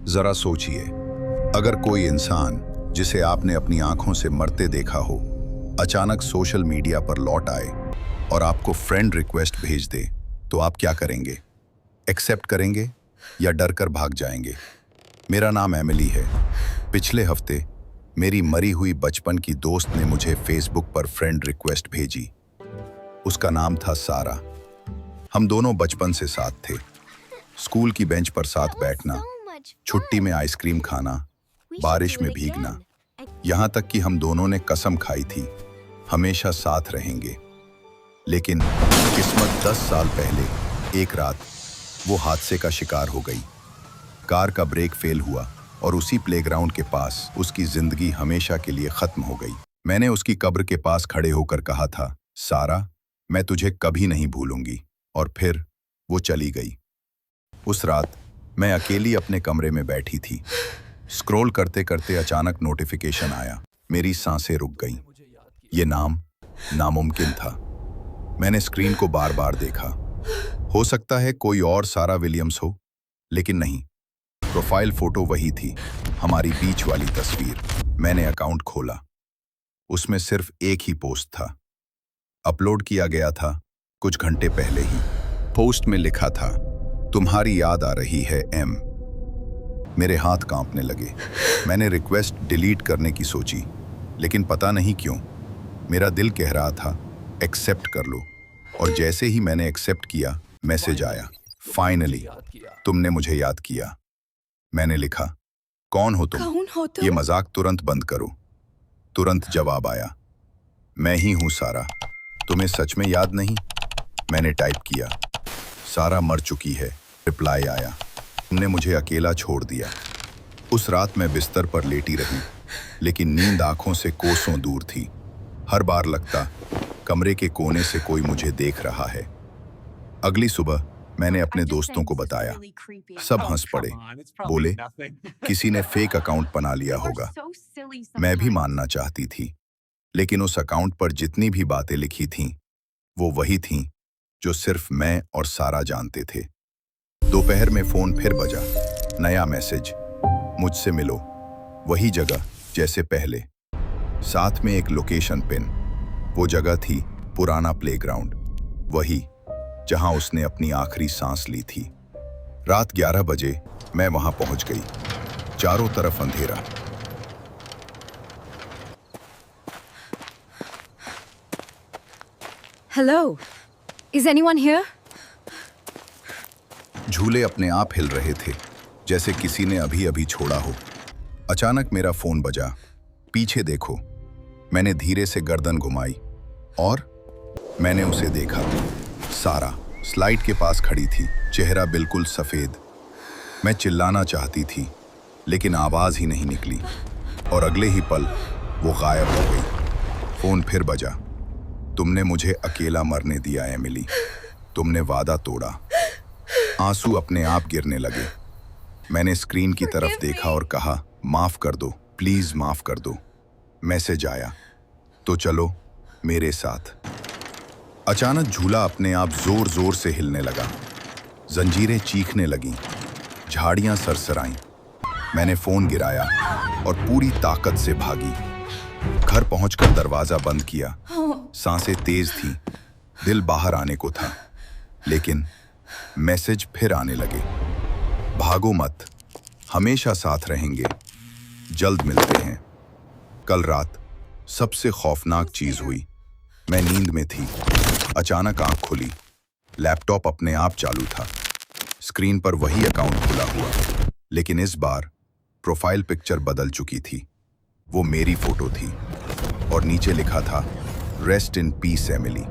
जरा सोचिए, अगर कोई इंसान जिसे आपने अपनी आंखों से मरते देखा हो अचानक सोशल मीडिया पर लौट आए और आपको फ्रेंड रिक्वेस्ट भेज दे, तो आप क्या करेंगे? एक्सेप्ट करेंगे या डर कर भाग जाएंगे? मेरा नाम एमिली है। पिछले हफ्ते मेरी मरी हुई बचपन की दोस्त ने मुझे फेसबुक पर फ्रेंड रिक्वेस्ट भेजी। उसका नाम था सारा। हम दोनों बचपन से साथ थे। स्कूल की बेंच पर साथ बैठना, छुट्टी में आइसक्रीम खाना, बारिश में भीगना, यहाँ तक कि हम दोनों ने कसम खाई थी हमेशा साथ रहेंगे। लेकिन किस्मत 10 साल पहले एक रात वो हादसे का शिकार हो गई। कार का ब्रेक फेल हुआ और उसी प्लेग्राउंड के पास उसकी जिंदगी हमेशा के लिए खत्म हो गई। मैंने उसकी कब्र के पास खड़े होकर कहा था, सारा, मैं तुझे कभी नहीं भूलूंगी। और फिर वो चली गई। उस रात मैं अकेली अपने कमरे में बैठी थी। स्क्रॉल करते करते अचानक नोटिफिकेशन आया। मेरी सांसें रुक गईं। ये नाम नामुमकिन था। मैंने स्क्रीन को बार बार देखा। हो सकता है कोई और सारा विलियम्स हो, लेकिन नहीं। प्रोफाइल फोटो वही थी, हमारी बीच वाली तस्वीर। मैंने अकाउंट खोला। उसमें सिर्फ एक ही पोस्ट था। अपलोड किया गया था कुछ घंटे पहले ही। पोस्ट में लिखा था, तुम्हारी याद आ रही है एम। मेरे हाथ कांपने लगे। मैंने रिक्वेस्ट डिलीट करने की सोची, लेकिन पता नहीं क्यों मेरा दिल कह रहा था एक्सेप्ट कर लो। और जैसे ही मैंने एक्सेप्ट किया, मैसेज आया, फाइनली तुमने मुझे याद किया। मैंने लिखा, कौन हो तुम? ये मजाक तुरंत बंद करो। तुरंत जवाब आया, मैं ही हूं सारा। तुम्हें सच में याद नहीं? मैंने टाइप किया, सारा मर चुकी है। रिप्लाई आया, तुमने मुझे अकेला छोड़ दिया। उस रात मैं बिस्तर पर लेटी रही, लेकिन नींद आंखों से कोसों दूर थी। हर बार लगता कमरे के कोने से कोई मुझे देख रहा है। अगली सुबह मैंने अपने दोस्तों को बताया। सब हंस पड़े, बोले किसी ने फेक अकाउंट बना लिया होगा। मैं भी मानना चाहती थी, लेकिन उस अकाउंट पर जितनी भी बातें लिखी थीं, वो वही थीं जो सिर्फ मैं और सारा जानते थे। दोपहर में फोन फिर बजा। नया मैसेज, मुझसे मिलो, वही जगह जैसे पहले, साथ में एक लोकेशन पिन। वो जगह थी पुराना प्लेग्राउंड, वही जहां उसने अपनी आखिरी सांस ली थी। रात 11 बजे मैं वहां पहुंच गई। चारों तरफ अंधेरा। Hello, is anyone here? झूले अपने आप हिल रहे थे, जैसे किसी ने अभी अभी छोड़ा हो। अचानक मेरा फोन बजा। पीछे देखो। मैंने धीरे से गर्दन घुमाई और मैंने उसे देखा। सारा स्लाइड के पास खड़ी थी, चेहरा बिल्कुल सफेद। मैं चिल्लाना चाहती थी, लेकिन आवाज ही नहीं निकली। और अगले ही पल वो गायब हो गई। फोन फिर बजा। तुमने मुझे अकेला मरने दिया एमिली। तुमने वादा तोड़ा। आंसू अपने आप गिरने लगे। मैंने स्क्रीन की तरफ देखा और कहा, माफ कर दो, प्लीज माफ कर दो। मैसेज आया, तो चलो मेरे साथ। अचानक झूला अपने आप जोर जोर से हिलने लगा। जंजीरें चीखने लगीं, झाड़ियां सरसराईं। मैंने फोन गिराया और पूरी ताकत से भागी। घर पहुंचकर दरवाजा बंद किया। सांसें तेज थीं, दिल बाहर आने को था, लेकिन मैसेज फिर आने लगे। भागो मत, हमेशा साथ रहेंगे, जल्द मिलते हैं। कल रात सबसे खौफनाक चीज हुई। मैं नींद में थी, अचानक आंख खुली। लैपटॉप अपने आप चालू था। स्क्रीन पर वही अकाउंट खुला हुआ, लेकिन इस बार प्रोफाइल पिक्चर बदल चुकी थी। वो मेरी फोटो थी और नीचे लिखा था, रेस्ट इन पीस एमिली।